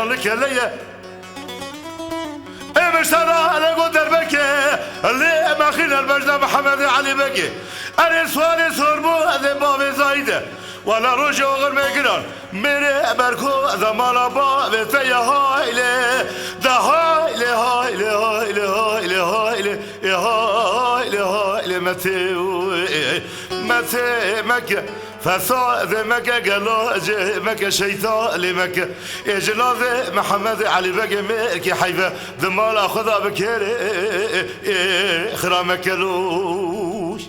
لك ليه مشترى على قدر بكي اللي ما خينا البجدة محمد علي بكي أنا سوالي سربو هذا بابي زايدة ولا رجع غير مقران مري بركو زمان بابي تيا هايلي ده هايلي هايلي هايلي هايلي هايلي هايلي هايلي متى مكة فصاد مكة قلاجة مكة شيطان مكة إجلاذ محمد علي بقى مكة حيفا دمال أخذها بكير خرا مكلوش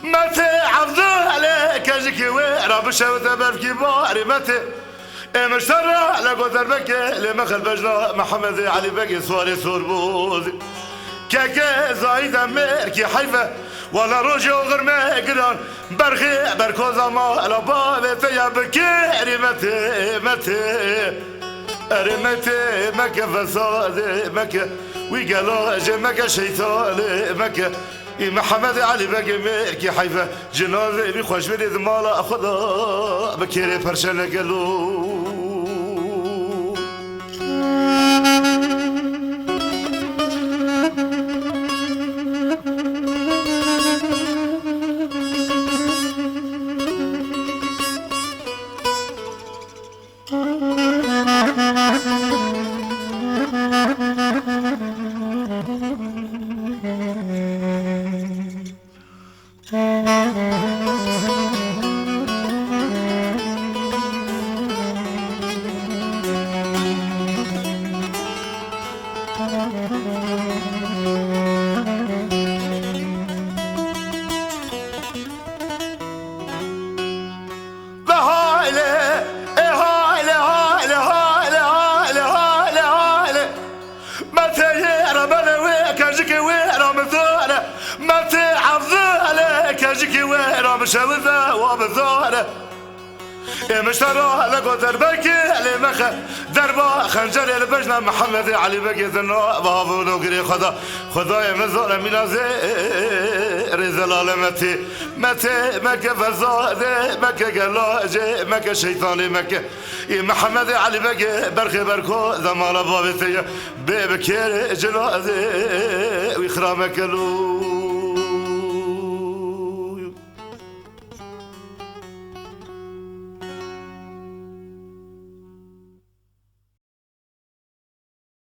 متى عفض عليك اجيك ويرا بشوت بركي باري متى مشترى لقدر بكي لما خل بجنا محمد علي بكي صواري سوربوزي كاكا زايدة ميركي حيفا ولا رجع غير ما قران برخي بركو زمان لبابي تيا بكي متى متى متى مكة فساد مكة وقلاج مكة شيطان مكة محمد علي بقى ميركي حيفا جنازة بيخوش بدي ذمالة أخذها بكيري برشانة قالوا مشاوذة وبالظهر مشترى لقدر بكي لمخ دربا خنجر البجنة محمد علي بكي ذنو بابو نقري خدا مزار من رزلال متى مكة فزاد مكة قلاجة مكة شيطان مكة محمد علي بكي برخي بركو زمان بابتي بكير جنازة ويخرا مكلو